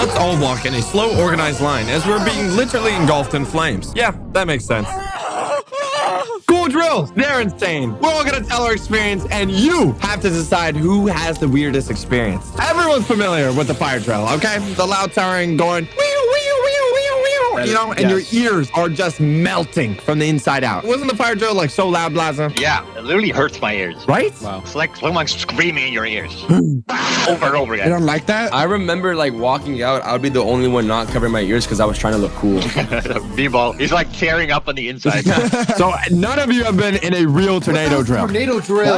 Let's all walk in a slow, organized line as we're being literally engulfed in flames. Yeah, that makes sense. School drills, they're insane. We're all gonna tell our experience, and you have to decide who has the weirdest experience. Everyone's familiar with the fire drill, okay? The loud siren going, you know, and your ears are just melting from the inside out. Wasn't the fire drill like so loud, Blaza? Yeah, it literally hurts my ears. Right? Wow. It's like someone screaming in your ears over and over You again. don't like that? I remember like walking out, I would be the only one not covering my ears because I was trying to look cool. B-ball, he's like tearing up on the inside. So none of you have been in a real tornado drill. Tornado drill.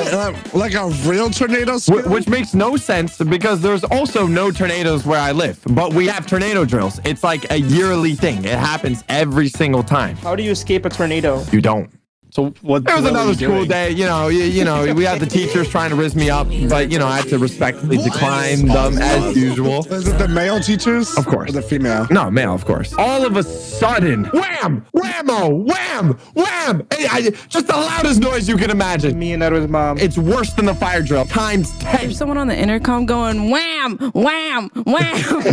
Like a real tornado? Which makes no sense because there's also no tornadoes where I live. But we have tornado drills. It's like a yearly thing. It happens every single time. How do you escape a tornado? You don't. So what? It was another school day, you know, we had the teachers trying to rizz me up, but, you know, I had to respectfully decline them as usual. Is it the male teachers? Of course. Or the female? No, male, of course. All of a sudden, wham, whammo, wham, wham. Just the loudest noise you can imagine. Me and Edward's mom. It's worse than the fire drill, times 10. There's someone on the intercom going wham, wham, wham.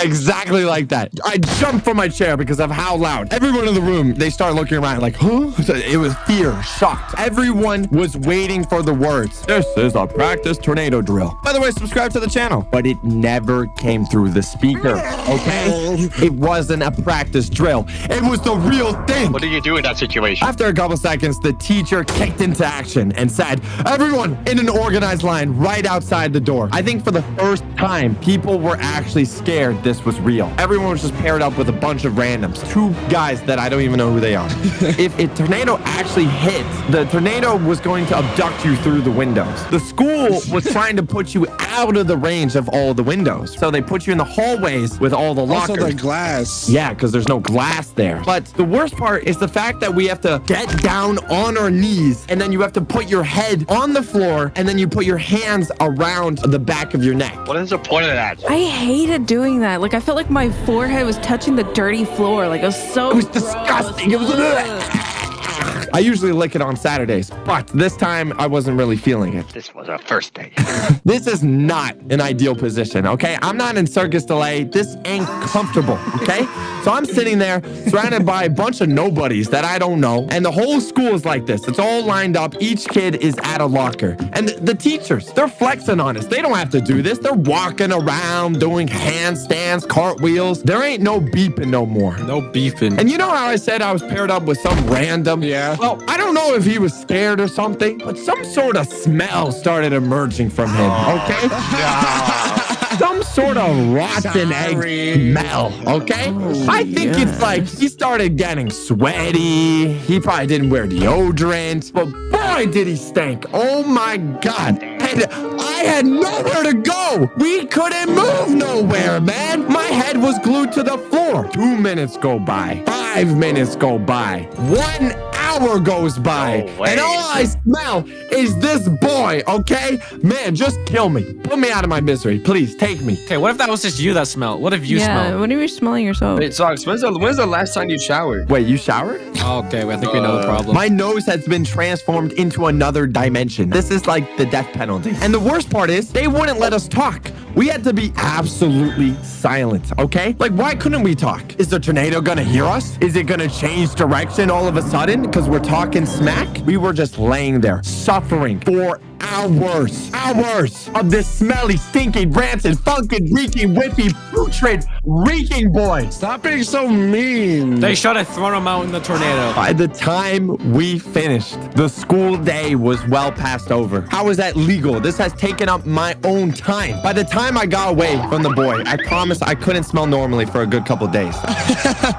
Exactly like that. I jumped from my chair because of how loud. Everyone in the room, they start looking around like, huh? It was fear, shocked. Everyone was waiting for the words. This is a practice tornado drill. By the way, subscribe to the channel. But it never came through the speaker, okay? It wasn't a practice drill. It was the real thing. What do you do in that situation? After a couple seconds, the teacher kicked into action and said, everyone in an organized line right outside the door. I think for the first time, people were actually scared this was real. Everyone was just paired up with a bunch of randoms. Two guys that I don't even know who they are. If a tornado actually hit, the tornado was going to abduct you through the windows. The school was trying to put you out of the range of all the windows. So they put you in the hallways with all the lockers. Also the glass. Yeah, because there's no glass there. But the worst part is the fact that we have to get down on our knees and then you have to put your head on the floor and then you put your hands around the back of your neck. What is the point of that? I hated doing that. Like, I felt like my forehead was touching the dirty floor. Like, it was so It was disgusting. It was... I usually lick it on Saturdays, but this time I wasn't really feeling it. This was our first day. This is not an ideal position, okay? I'm not in circus delay. This ain't comfortable, okay? So I'm sitting there surrounded by a bunch of nobodies that I don't know, and the whole school is like this. It's all lined up. Each kid is at a locker. And the teachers, they're flexing on us. They don't have to do this. They're walking around doing handstands, cartwheels. There ain't no beeping no more. No beefing. And you know how I said I was paired up with some random? Yeah. Well, I don't know if he was scared or something, but some sort of smell started emerging from him, okay? Some sort of rotten egg smell, okay? I think it's like he started getting sweaty. He probably didn't wear deodorant, but boy, did he stink. Oh my God. And I had nowhere to go. We couldn't move nowhere, man. My head was glued to the floor. 2 minutes go by. 5 minutes go by. 1 hour goes by. No way. And all I smell is this boy, okay? Man, just kill me. Put me out of my misery. Please, take me. Okay, what if that was just you that smelled? What if you yeah, smelled? when are you smelling yourself? Wait, Socks, when's the last time you showered? Wait, you showered? Okay, well, I think we know the problem. My nose has been transformed into another dimension. This is like the death penalty. And the worst part is they wouldn't let us talk. We had to be absolutely silent, okay? Like, why couldn't we talk? Is the tornado gonna hear us? Is it gonna change direction all of a sudden because we're talking smack? We were just laying there suffering for hours of this smelly, stinking, rancid, funkin', reeking, whippy, putrid, reeking boy. Stop being so mean. They should have thrown him out in the tornado. By the time we finished, the school day was well past over. How is that legal? This has taken up my own time. By the time I got away from the boy, I promise I couldn't smell normally for a good couple days.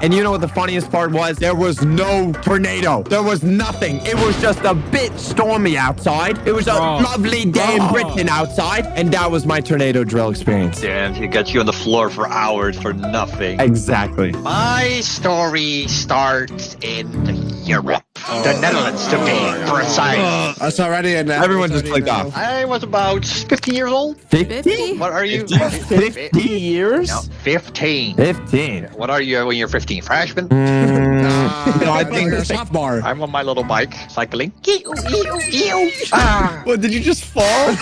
And you know what the funniest part was? There was no tornado. There was nothing. It was just a bit stormy outside. It was a lovely day in Britain outside. And that was my tornado drill experience. And he got you on the floor for hours for nothing. Exactly. My story starts in Europe. the Netherlands to be precise. That's already in there. Everyone just click off. I was about 15 years old. 50? What are you? 50 years? No, 15. 15. What are you when you're 15? Freshman? No, I think you're a sophomore. I'm on my little bike, cycling. Ah. What, did you just fall?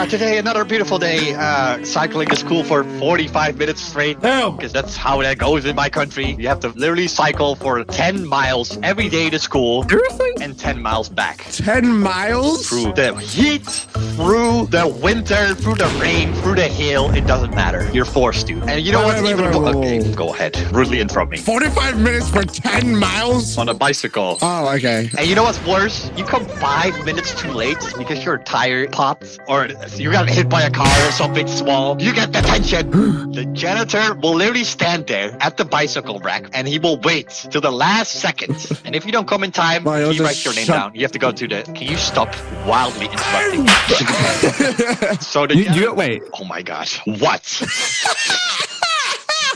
Today, another beautiful day. Cycling to school for 45 minutes straight. Because that's how that goes in my country. You have to literally cycle for 10 miles every day to school. Seriously? And 10 miles back. 10 miles? Through the heat, through the winter, through the rain, through the hail. It doesn't matter. You're forced to. And you know what's even... Okay, go ahead. Rudely interrupt me. 45 minutes for 10 miles? On a bicycle. Oh, okay. And you know what's worse? You come 5 minutes too late because your tire pops or you got hit by a car or something small. You get detention. The janitor will literally stand there at the bicycle rack and he will wait till the last second. And if you don't come in time, Well, he writes your name down. You have to go to the... Can you stop wildly interrupting? So the... Wait. Oh my gosh. What?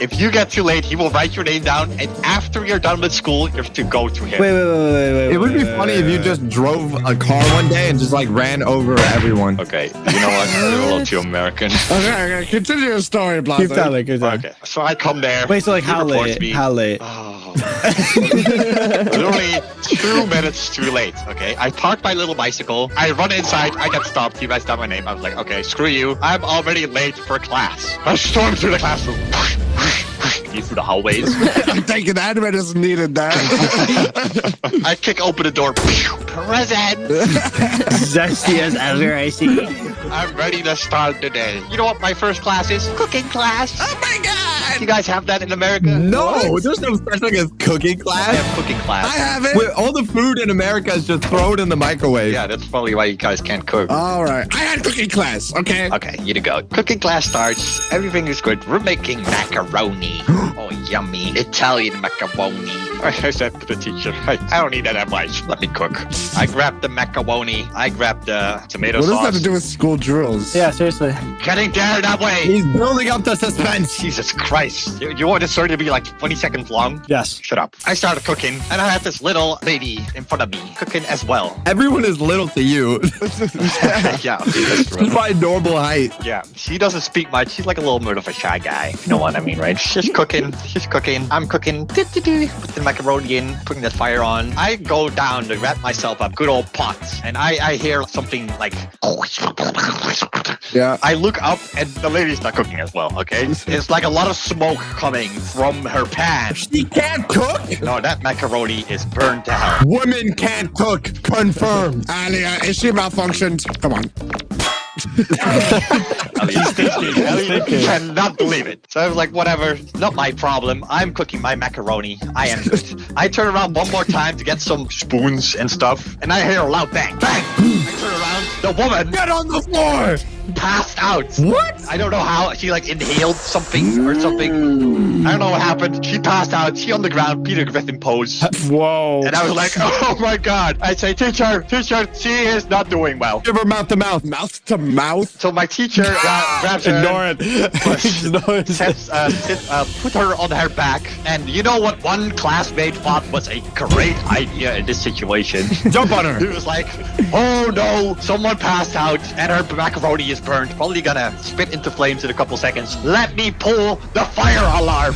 If you get too late, he will write your name down, and after you're done with school, you have to go to him. Wait. It would be funny if you just drove a car one day and just like ran over everyone. Okay, you know what? You're a little too American. Okay. Continue your story, Blase. Keep telling. Okay, so I come there. Wait, so like he how reports late? me. How late? Oh. Literally 2 minutes too late, okay? I parked my little bicycle. I run inside. I get stopped. He writes down my name. I was like, okay, screw you. I'm already late for class. I storm through the classroom. Through the hallways. I'm thinking admin is needed there. I kick open the door. Present. Zesty as ever, I see. I'm ready to start the day. You know what my first class is? Cooking class. Oh my god! You guys have that in America? No, there's no such thing as cooking I class. have cooking class. I have it. Wait, all the food in America is just thrown in the microwave. Yeah, that's probably why you guys can't cook. All right. I had cooking class, okay? Okay, you to go. Cooking class starts. Everything is good. We're making macaroni. Oh, yummy. Italian macaroni. I said to the teacher, I don't need that much. Let me cook. I grabbed the macaroni. I grabbed the tomato What does sauce. that have to do with school drills? Yeah, seriously. Getting there that way. He's building up the suspense. Jesus Christ. You want this story to be like 20 seconds long? Yes. Shut up. I started cooking, and I had this little lady in front of me cooking as well. Everyone is little to you. Yeah, that's true. By normal height. Yeah, she doesn't speak much. She's like a little bit of a shy guy. You know what I mean, right? She's cooking. I'm cooking. Put the macaroni in, putting the fire on. I go down to wrap myself up. Good old pots. And I hear something like... Yeah. I look up, and the lady's not cooking as well, okay? It's like a lot of smoke coming from her pan. She can't cook. No, that macaroni is burned to hell. Women can't cook. Confirmed. Alia, is she malfunctioned? Come on. Ellie cannot believe it. So I was like, whatever, not my problem. I'm cooking my macaroni. I am good. I turn around one more time to get some spoons and stuff, and I hear a loud bang. Bang! I turn around, the woman Get on the floor. passed out. What? I don't know how. She like inhaled something or something. I don't know what happened. She passed out. She on the ground, Peter Griffin pose. Whoa. And I was like, oh my God. I say, teacher, she is not doing well. Give her mouth to mouth. Mouth to mouth? So my teacher grabs her. Ignore it. Ignore it. Put her on her back. And you know what one classmate thought was a great idea in this situation? Jump on her. He was like, oh no, someone passed out and her macaroni is burned. Probably gonna spit into flames in a couple seconds. Let me pull the fire alarm.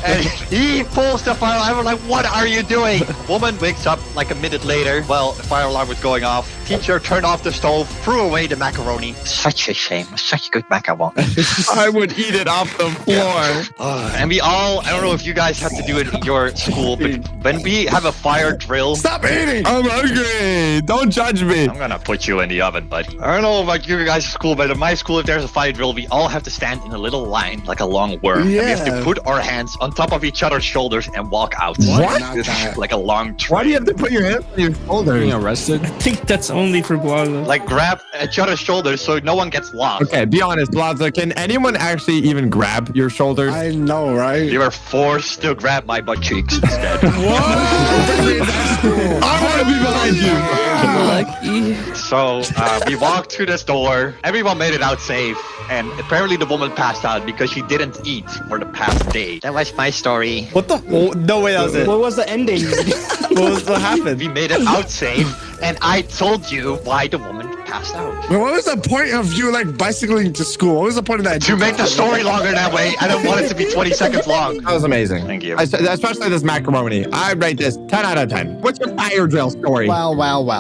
And he pulls the fire alarm. I was like, what are you doing? Woman wakes up like a minute later. Well, the fire alarm was going off. Teacher turned off the stove, threw away the macaroni. Such a shame. Such a good macaroni. I would eat it off the floor. And we all, I don't know if you guys have to do it in your school, but when we have a fire drill, Stop eating! I'm hungry. Don't judge me. I'm gonna put you in the oven, buddy. I don't know about your guys' school, but in my school, if there's a fire drill, we all have to stand in a little line, like a long worm. And we have to Yeah. put our hands on top of each other's shoulders and walk out. What? Not that. Like a long train. Why do you have to put your hands on your shoulder? Being arrested? I think that's Only for Blaza. Like grab each other's shoulders so no one gets lost. Okay, be honest, Blaza. Can anyone actually even grab your shoulders? I know, right? You were forced to grab my butt cheeks instead. I want to be behind you. Lucky. So we walked through this door. Everyone made it out safe. And apparently the woman passed out because she didn't eat for the past day. That was my story. What the? Oh, no way that was it. What was the ending? What happened? We made it out safe. And I told you why the woman passed out. But what was the point of you like bicycling to school? What was the point of that? To make the story longer that way, I don't want it to be 20 seconds long. That was amazing. Thank you. Especially this macaroni. I'd rate this 10 out of 10. What's your fire drill story? Well.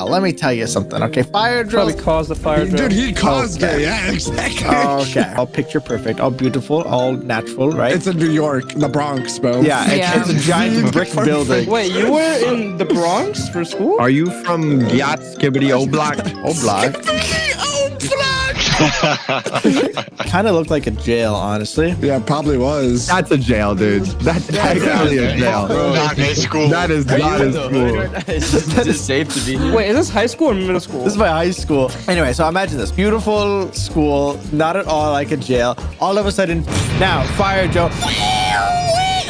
Let me tell you something, okay? Fire drills. Probably caused the fire drill. Dude, he caused it. Yeah, exactly. Okay. All picture perfect, all beautiful, all natural, right? It's in New York, the Bronx, bro. Yeah, Yeah. it's a giant brick building. Wait, you were in the Bronx for school? Are you from Gyat Skibbity Oblak? Oblak. Kind of looked like a jail, honestly. Yeah, probably was. That's a jail, dude. That's actually a jail. Not a school. That is not a school. Is this safe to be here? Wait, is this high school or middle school? This is my high school. Anyway, so imagine this. Beautiful school, not at all like a jail. All of a sudden, now, fire drill.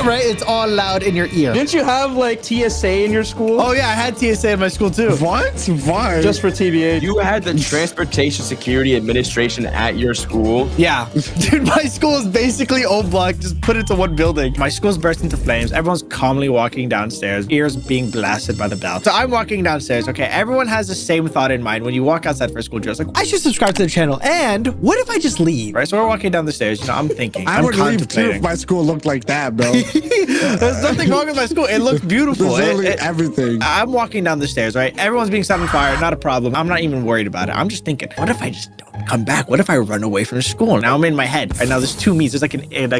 Right? It's all loud in your ear. Didn't you have like TSA in your school? Oh, yeah, I had TSA in my school, too. What? Why? Just for TBA. You had the Transportation Security Administration at your school. Yeah. Dude, my school is basically Oblak. Just put it to one building. My school's burst into flames. Everyone's calmly walking downstairs, ears being blasted by the bell. So I'm walking downstairs, okay? Everyone has the same thought in mind when you walk outside for school drill. It's like, I should subscribe to the channel. And what if I just leave? Right? So we're walking down the stairs. You know, I'm thinking. I I'm would leave too if contemplating. my school looked like that, bro. There's nothing wrong with my school. It looks beautiful. There's literally everything. I'm walking down the stairs, right? Everyone's being set on fire. Not a problem. I'm not even worried about it. I'm just thinking, what if I just don't come back? What if I run away from school? Now I'm in my head. Right now there's two me's. There's like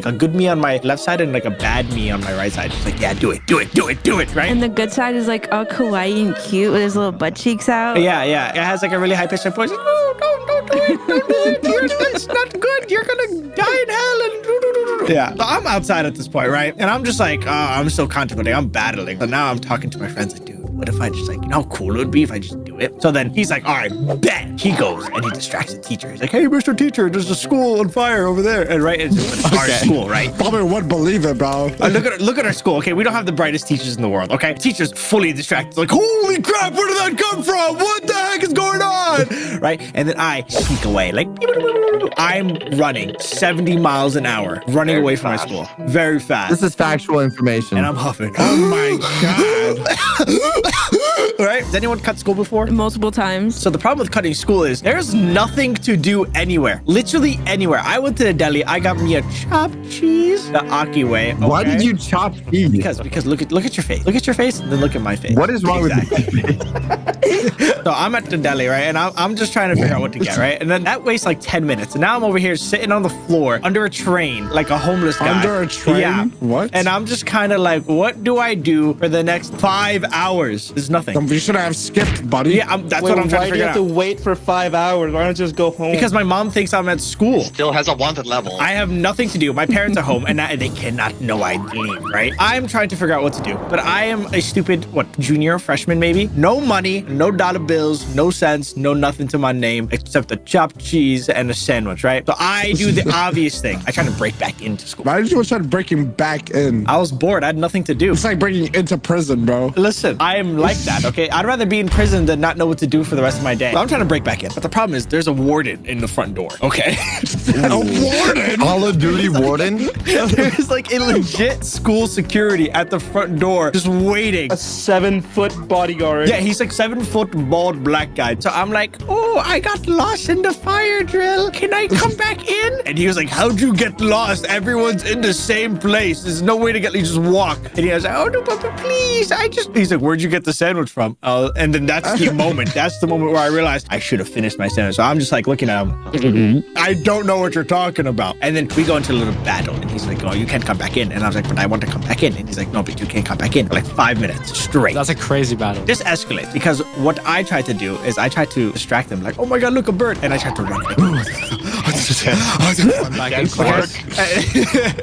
a good me on my left side and like a bad me on my right side. It's like, yeah, do it, right? And the good side is like all kawaii and cute with his little butt cheeks out. Yeah. It has like a really high pitched voice. Like, no, don't do it. Don't do it. That's not good. You're gonna die in hell. And yeah. So I'm outside at this point, right? And I'm just like, I'm still contemplating. I'm battling. So now I'm talking to my friends like, dude, what if I just like, you know how cool it would be if I just do it? So then he's like, all right, bet. He goes and he distracts the teacher. He's like, hey, Mr. Teacher, there's a school on fire over there. And right, it's just our school, right? Probably wouldn't believe it, bro. Look at our school. Okay, we don't have the brightest teachers in the world. Okay, teachers fully distracted. Like, holy crap, where did that come from? What the heck is going on? Right, and then I sneak away. Like, I'm running 70 miles an hour, running away from my school, very fast. This is factual information. And I'm huffing. Oh my god. Right? Has anyone cut school before? Multiple times. So the problem with cutting school is there's nothing to do anywhere. Literally anywhere. I went to the deli. I got me a chopped cheese the Aki way. Okay? Why did you chop cheese? Because look at your face. Look at your face and then look at my face. What is wrong with you? So I'm at the deli, right? And I'm just trying to figure out what to get, right? And then that wastes like 10 minutes. And now I'm over here sitting on the floor under a train like a homeless guy. Under a train? Yeah. What? And I'm just kind of like, what do I do for the next 5 hours? There's nothing. We should have skipped, buddy. Yeah, that's what I'm trying to Why do you figure have out. to wait for 5 hours? Why don't you just go home? Because my mom thinks I'm at school. Still has a wanted level. I have nothing to do. My parents are home and they cannot know I leave, right? I'm trying to figure out what to do. But I am a stupid, junior, freshman maybe? No money, no dollar bills, no cents, no nothing to my name except a chopped cheese and a sandwich, right? So I do the obvious thing. I try to break back into school. Why did you try to break him back in? I was bored. I had nothing to do. It's like breaking into prison, bro. Listen, I am like that, okay? I'd rather be in prison than not know what to do for the rest of my day. So I'm trying to break back in. But the problem is there's a warden in the front door, okay? A warden? Call of Duty warden? There's like a legit school security at the front door just waiting. a 7-foot bodyguard. Yeah, he's like 7-foot bald black guy. So I'm like, oh, I got lost in the fire drill. Can I come back in? And he was like, how'd you get lost? Everyone's in the same place. There's no way to get, you just walk. And he was like, oh, no, but please, he's like, where'd you get the sandwich from? And then that's the moment. That's the moment where I realized I should have finished my sandwich. So I'm just like looking at him. I don't know what you're talking about. And then we go into a little battle. And he's like, oh, you can't come back in. And I was like, but I want to come back in. And he's like, no, but you can't come back in for like 5 minutes straight. That's a crazy battle. This escalates because what I tried to do is I tried to distract them, like, oh my god, look, a bird, and I tried to run.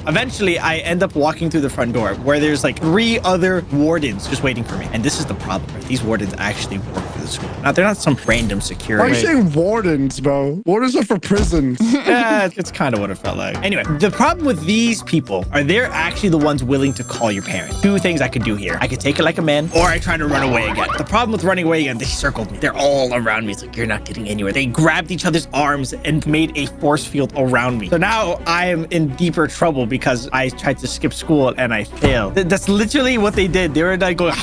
Eventually, I end up walking through the front door where there's like 3 other wardens just waiting for me, and this is the problem. Right? These wardens actually work for the school. Now, they're not some random Why are security. you saying wardens, bro? Wardens are for prisons. Yeah, it's kind of what it felt like. Anyway, the problem with these people are they're actually the ones willing to call your parents. Two things I could do here. I could take it like a man, or I try to run away again. The problem with running away again, they circled me. They're all around me. It's like, you're not getting anywhere. They grabbed each other's arms and made a force field around me. So now I am in deeper trouble because I tried to skip school and I failed. That's literally what they did. They were like going,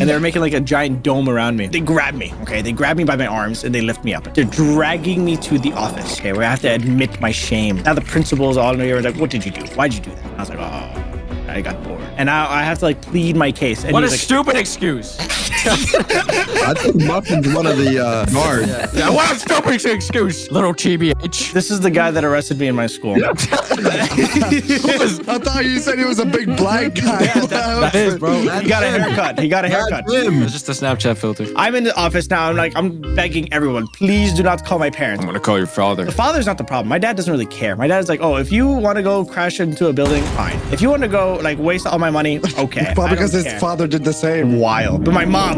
and they were making like a giant dome around me. They grabbed me, okay? They grabbed me by my arms and they lift me up. They're dragging me to the office, okay? Where I have to admit my shame. Now the principals all know, like, what did you do? Why'd you do that? I was like, oh, I got bored. And now I have to like plead my case. And What a he's like, stupid excuse. I think Muffin's one of the guards. Yeah, what a stupid excuse. Little TBH. this is the guy that arrested me in my school. I thought you said he was a big black guy. That is, bro. He got a haircut. He got a haircut. It's just a Snapchat filter. I'm in the office now. I'm begging everyone, please do not call my parents. I'm gonna call your father. The father's not the problem. My dad doesn't really care. My dad's like, oh, if you want to go crash into a building, fine. If you want to go like waste all my money, okay. Probably because I his don't care. father did the same. Wild. But my mom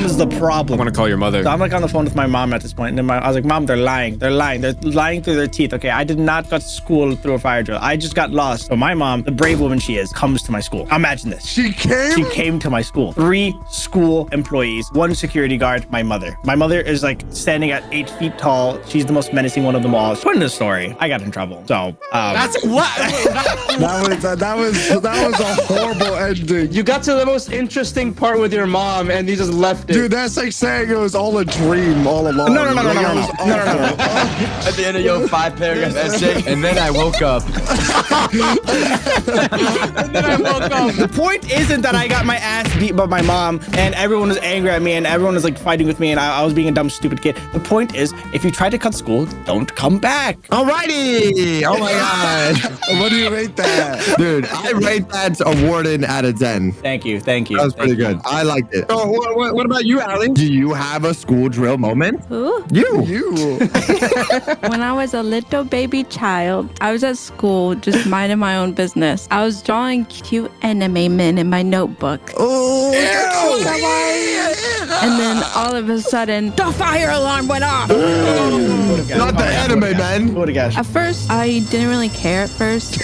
is the I'm problem. gonna call your mother. So I'm like on the phone with my mom at this point, and then I was like, Mom, they're lying. They're lying. They're lying through their teeth. Okay, I did not go to school through a fire drill. I just got lost. So my mom, the brave woman she is, comes to my school. Imagine this. She came? She came to my school. 3 school employees, 1 security guard, my mother. My mother is like standing at 8 feet tall. She's the most menacing one of them all. Put in the story. I got in trouble. So That's what? That was a horrible ending. You got to the most interesting part with your mom, and you just left it. Dude, that's like saying it was all a dream all along. No. Like, it was awful. At the end of your 5-paragraph essay, and then I woke up. The point isn't that I got my ass beat by my mom and everyone was angry at me and everyone was like fighting with me and I was being a dumb, stupid kid. The point is, if you try to cut school, don't come back. Alrighty. Oh my god. What do you rate that? Dude, I rate that a warden out of 10. Thank you. Thank you. That was thank pretty you. good. I liked it. So, what about you, Allie? Do you have a school drill moment? Ooh. You. When I was a little baby child, I was at school just minding my own business. I was drawing cute anime men in my notebook. Oh, And then all of a sudden, the fire alarm went off. Not the anime, man. What a gosh. At first, I didn't really care at first.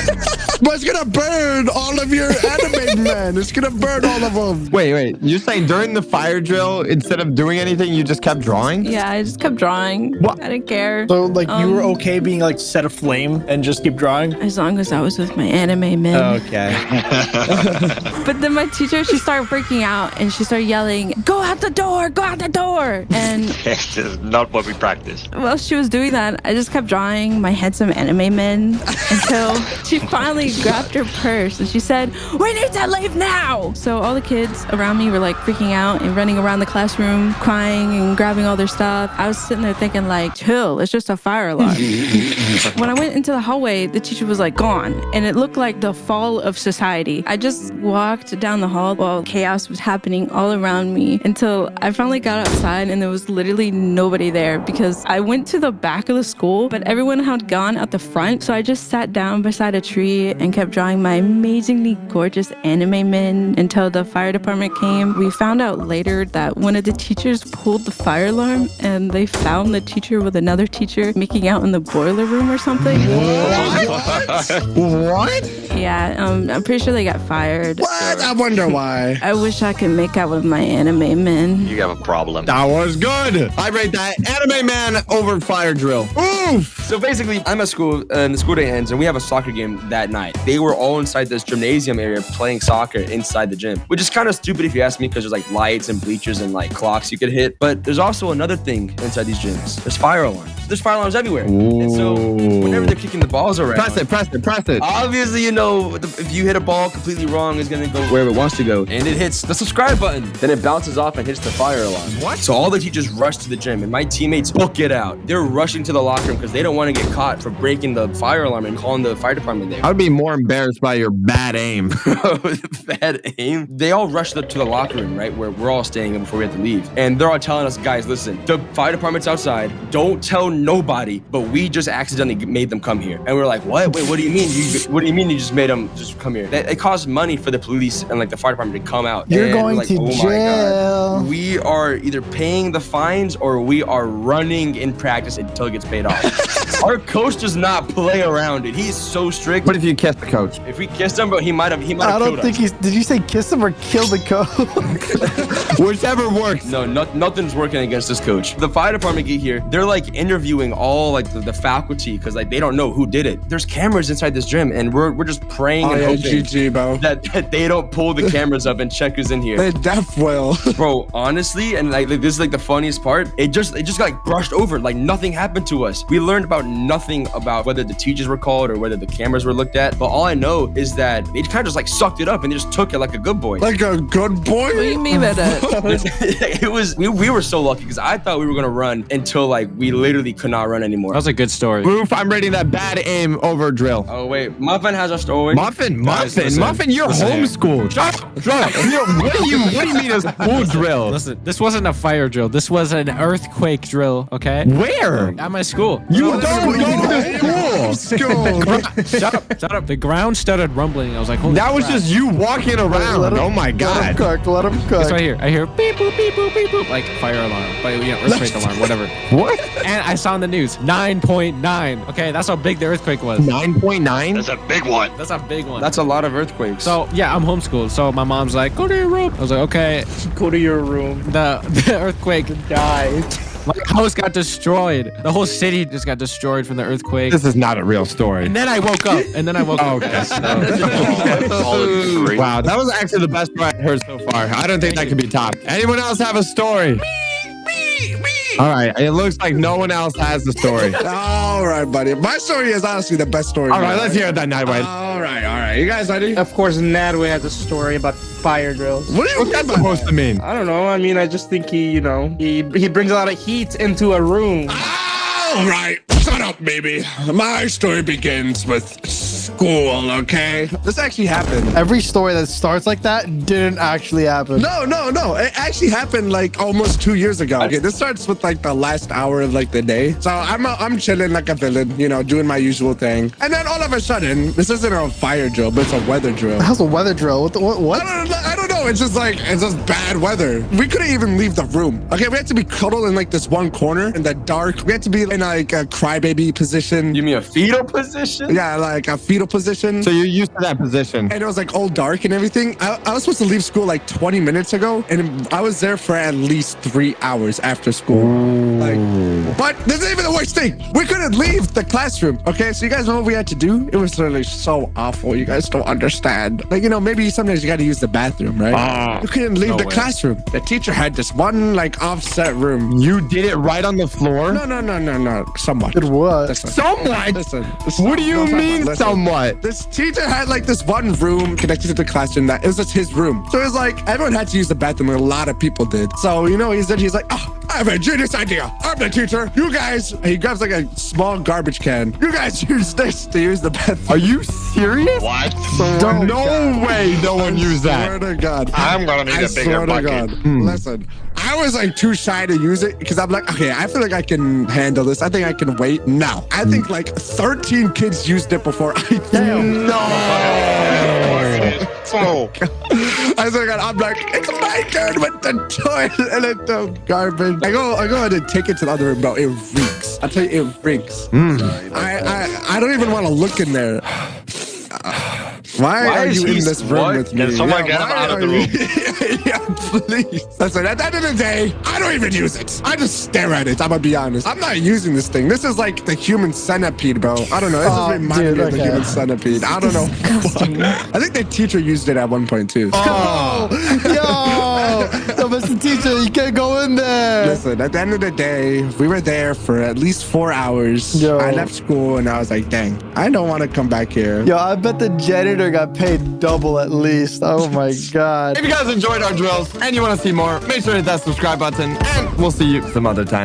but it's gonna burn all of your anime men. It's gonna burn all of them. Wait. You're saying during the fire drill, instead of doing anything, you just kept drawing? Yeah, I just kept drawing. What? I didn't care. So like you were okay being like set aflame and just keep drawing? As long as I was with my anime men. Okay. But then my teacher, she started freaking out and she started yelling, go out the door, go out the door. And This is not what we practice. while she was doing that, I just kept drawing my handsome anime men until she finally grabbed her purse and she said, we need to leave now. So all the kids around me were like freaking out and running around the classroom, crying and grabbing all their stuff. I was sitting there thinking like, chill, it's just a fire alarm. When I went into the hallway, the teacher was like gone and it looked like the fall of society. I just walked down the hall while chaos was happening all around me until I finally got outside and there was literally nobody there because I went to the back of the school, but everyone had gone out the front. So I just sat down beside a tree and kept drawing my amazingly gorgeous anime men until the fire department came. We found out later that one of the teachers pulled the fire alarm and they found the teacher with another teacher making out in the boiler room or something. What? Yeah, I'm pretty sure they got fired. What? I wonder why. I wish I could make out with my anime men. You have a problem. That was good. I rate that anime man over fire drill. Oof. So basically, I'm at school and the school day ends and we have a soccer game that night. They were all inside this gymnasium area playing soccer inside the gym, which is kind of stupid if you ask me because there's like lights and bleachers and like clocks you could hit. But there's also another thing inside these gyms. There's fire alarms. There's fire alarms everywhere. And so whenever they're kicking the balls around, Press it. obviously, you know, if you hit a ball completely wrong, it's going to go wherever it wants to go. And it hits the subscribe button. Then it bounces off and hits the fire alarm. What? So all the teachers rush to the gym and my teammates book it out. They're rushing to the locker room because they don't want to get caught for breaking the fire alarm and calling the fire department there. I would be more embarrassed by your bad aim. Bad aim. They all rush to the locker room, right, where we're all staying before we have to leave. And they're all telling us, guys, listen, the fire department's outside. Don't tell nobody, but we just accidentally made them come here. And we're like, what? Wait, what do you mean? What do you mean you just made them just come here? It costs money for the police and like the fire department to come out. You're And going we're like, to oh my jail. God. We are either paying the fines or we are running in practice until it gets paid off. Our coach does not play around it. He's so strict. What if you kiss the coach? If we kissed him, but he might have I killed don't think us. did you say kiss him or kill the coach? Whichever works. No, nothing's working against this coach. The fire department get here, they're like interviewing all like the faculty because like they don't know who did it. There's cameras inside this gym, and we're just praying and hoping GG, bro. that they don't pull the cameras up and check who's in here. They def will. Bro, honestly, and like this is like the funniest part. It just got like brushed over. Like nothing happened to us. We learned about nothing about whether the teachers were called or whether the cameras were looked at. But all I know is that they kind of just like sucked it up and they just took it like a good boy. Like a good boy? What do you mean by that? It was we were so lucky because I thought we were gonna run until like we literally could not run anymore. That was a good story. Roof, I'm rating that bad aim over drill. Oh wait, Muffin has a story. Muffin, Guys, listen, Muffin, you're listen here. homeschooled. Shut up. What do you mean a school drill? Listen, this wasn't a fire drill. This was an earthquake drill, okay? Where? At my school. You don't go to school. Shut up. The ground started rumbling. I was like, holy That was crap. just you walking around. Let him- Oh my Let him God. cook. Let him cook. It's right here. I hear beep boop beep boop beep boop like fire alarm, but earthquake alarm, whatever. What? And I saw on the news 9.9. Okay, that's how big the earthquake was. 9.9? That's a big one. That's a big one. That's a lot of earthquakes. So yeah, I'm homeschooled. So my mom's like, go to your room. I was like, okay. Go to your room. The earthquake, Die. my house got destroyed. The whole city just got destroyed from the earthquake. This is not a real story. And then I woke up. Okay. Wow, that was actually the best story I heard so far. I don't think that can be topped. Anyone else have a story? All right, it looks like no one else has the story. All right, buddy. My story is honestly the best story. All right, let's hear it then, Nightway. All right. You guys ready? Of course, Nadway has a story about fire drills. What do you What's that mean by supposed to mean? I don't know. I mean, I just think he brings a lot of heat into a room. All right, shut up, baby. My story begins with school, okay? This actually happened. Every story that starts like that didn't actually happen. No. It actually happened like almost 2 years ago. Okay, this starts with like the last hour of like the day. So I'm chilling like a villain, doing my usual thing. And then all of a sudden, this isn't a fire drill, but it's a weather drill. How's a weather drill? What? I don't know. It's just bad weather. We couldn't even leave the room. Okay, we had to be cuddled in like this one corner in the dark. We had to be in like a crybaby position. You mean a fetal position? Yeah, like a fetal position. So you're used to that position. And it was like all dark and everything. I was supposed to leave school like 20 minutes ago, and I was there for at least 3 hours after school. But this isn't even the worst thing. We couldn't leave the classroom. Okay, so you guys know what we had to do? It was literally so awful. You guys don't understand. Like, maybe sometimes you got to use the bathroom, right? You couldn't leave the classroom. The teacher had this one like offset room. You did it right on the floor? No. Somewhat. Did what? Listen. Somewhat? Listen. What do you mean Listen. somewhat? This teacher had like this one room connected to the classroom that it was just his room. So it was like everyone had to use the bathroom, and a lot of people did. So he's like, oh, I have a genius idea. I'm the teacher. You guys, he grabs like a small garbage can. You guys use this to use the bathroom. Are you serious? What? No way no one used Swear that. to God. I'm gonna need I a swear bigger to bucket. God. Listen, I was like too shy to use it because I'm like, okay, I feel like I can handle this. I think I can wait. No, I think like 13 kids used it before I did. So, I swear to God, I'm like, it's my turn with the toilet the garbage. I go ahead and take it to the other room, bro. It reeks. I'll tell you, it reeks. I don't even want to look in there. Why are is you he in this room what? with me? Can someone get him why out of the are room? you- Yeah, please. Listen, at the end of the day, I don't even use it. I just stare at it. I'm gonna be honest. I'm not using this thing. This is like the human centipede, bro. I don't know. This Oh, is reminding me of the dude, okay. human centipede. I don't know. I think the teacher used it at one point too. Yo, Mr. Teacher, you can't go in there. Listen, at the end of the day, we were there for at least 4 hours. Yo. I left school and I was like, dang, I don't want to come back here. Yo, I bet the janitor got paid double at least. Oh my God. If you guys enjoyed our drills and you want to see more, make sure to hit that subscribe button, and we'll see you some other time.